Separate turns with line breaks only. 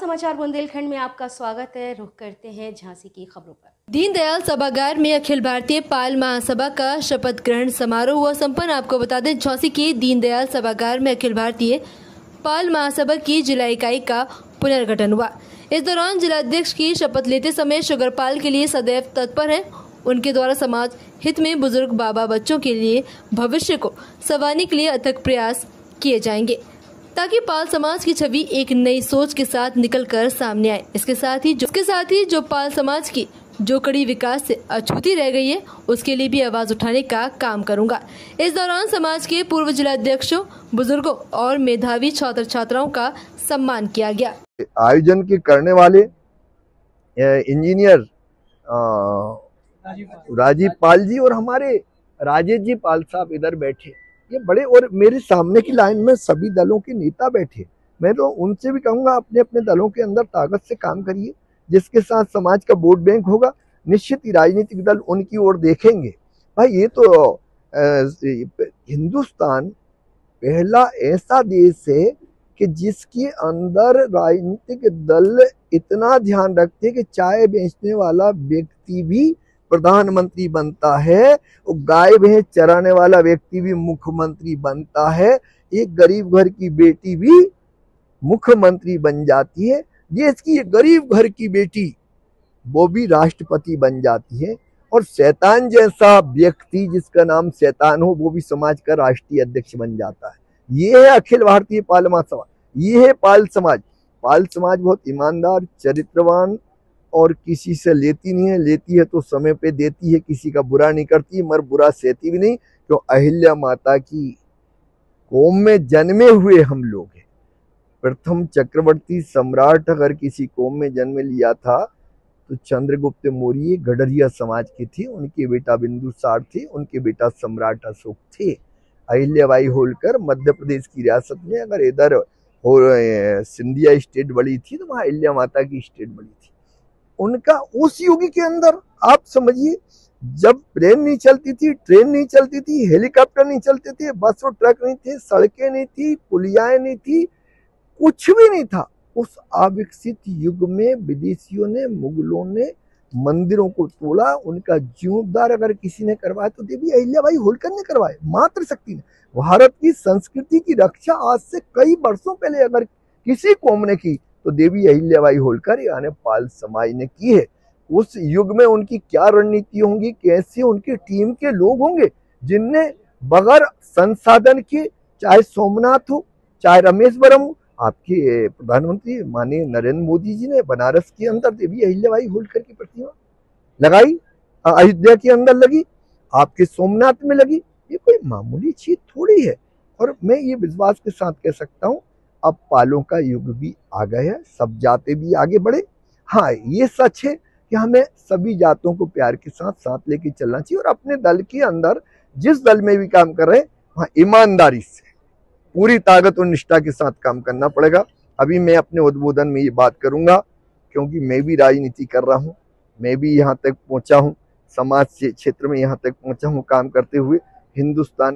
समाचार बुंदेलखंड में आपका स्वागत है। रुख करते हैं झांसी की खबरों पर।
दीनदयाल सभागार में अखिल भारतीय पाल महासभा का शपथ ग्रहण समारोह हुआ संपन्न। आपको बता दें, झांसी के दीनदयाल सभागार में अखिल भारतीय पाल महासभा की जिला इकाई का पुनर्गठन हुआ। इस दौरान जिलाध्यक्ष की शपथ लेते समय शुगरपाल के लिए सदैव तत्पर है। उनके द्वारा समाज हित में बुजुर्ग बाबा बच्चों के लिए भविष्य को संवारने के लिए अथक प्रयास किए जाएंगे, ताकि पाल समाज की छवि एक नई सोच के साथ निकलकर सामने आए। इसके साथ ही जो पाल समाज की जो कड़ी विकास से अछूती रह गई है, उसके लिए भी आवाज उठाने का काम करूंगा। इस दौरान समाज के पूर्व जिलाध्यक्षों, बुजुर्गों और मेधावी छात्र छात्राओं का सम्मान किया गया।
आयोजन के करने वाले इंजीनियर राजीव पाल जी और हमारे राजेश जी पाल साहब इधर बैठे, ये बड़े, और मेरे सामने की लाइन में सभी दलों के नेता बैठे। मैं तो उनसे भी कहूंगा, अपने अपने दलों के अंदर ताकत से काम करिए। जिसके साथ समाज का वोट बैंक होगा, निश्चित ही राजनीतिक दल उनकी ओर देखेंगे। भाई, ये तो हिंदुस्तान पहला ऐसा देश है कि जिसके अंदर राजनीतिक दल इतना ध्यान रखते हैं कि चाय बेचने वाला व्यक्ति भी प्रधानमंत्री बनता है, और गाय भैंस चराने वाला व्यक्ति भी मुख्यमंत्री बनता है, एक गरीब घर की बेटी भी मुख्यमंत्री बन जाती है, देश की एक गरीब घर की बेटी वो भी राष्ट्रपति बन जाती है, और शैतान जैसा व्यक्ति जिसका नाम शैतान हो वो भी समाज का राष्ट्रीय अध्यक्ष बन जाता है। ये है अखिल भारतीय पाल महासभा, ये है पाल समाज। पाल समाज बहुत ईमानदार, चरित्रवान और किसी से लेती नहीं है, लेती है तो समय पे देती है, किसी का बुरा नहीं करती, मगर बुरा सहती भी नहीं। तो अहिल्या माता की कौम में जन्मे हुए हम लोग हैं। प्रथम चक्रवर्ती सम्राट अगर किसी कौम में जन्म लिया था तो चंद्रगुप्त मौर्य गडरिया समाज की थी, उनके बेटा बिंदुसार थे, उनके बेटा सम्राट अशोक थे। अहिल्याबाई होलकर मध्य प्रदेश की रियासत में, अगर इधर सिंधिया स्टेट बड़ी थी तो वहाँ अहिल्या माता की स्टेट बड़ी थी। उनका उस युग के अंदर आप समझिए, जब प्लेन नहीं चलती थी, ट्रेन नहीं चलती थी, हेलीकॉप्टर नहीं चलते थे, बस और ट्रक नहीं थे, सड़कें नहीं थी, पुलियाएं नहीं थी, कुछ भी नहीं था। उस अविकसित युग में विदेशियों ने, मुगलों ने मंदिरों को तोड़ा। उनका जीर्णोद्धार अगर किसी ने करवाया तो देवी अहिल्याबाई होलकर ने करवाया, मातृशक्ति ने। भारत की संस्कृति की रक्षा आज से कई वर्षों पहले अगर किसी कौम ने की तो देवी अहिल्याबाई होलकर यानी पाल समाज ने की है। उस युग में उनकी क्या रणनीति होंगी, कैसे उनकी टीम के लोग होंगे, जिनने बगैर संसाधन के, चाहे सोमनाथ हो, चाहे रमेश्वरम हो, आपके प्रधानमंत्री माननीय नरेंद्र मोदी जी ने बनारस के अंदर देवी अहिल्याबाई होलकर की प्रतिमा लगाई, अयोध्या के अंदर लगी, आपके सोमनाथ में लगी। ये कोई मामूली चीज थोड़ी है। और मैं ये विश्वास के साथ कह सकता हूँ, अब पालों का युग भी आ गया है, सब जातें भी आगे बढ़े। हाँ, ये सच है कि हमें सभी जातों को प्यार के साथ साथ लेके चलना चाहिए, और अपने दल के अंदर जिस दल में भी काम कर रहे हैं वहाँ ईमानदारी से, पूरी ताकत और निष्ठा के साथ काम करना पड़ेगा। अभी मैं अपने उद्बोधन में ये बात करूंगा, क्योंकि मैं भी राजनीति कर रहा हूँ, मैं भी यहाँ तक पहुँचा हूँ, समाज क्षेत्र में यहाँ तक पहुँचा हूँ काम करते हुए। हिंदुस्तान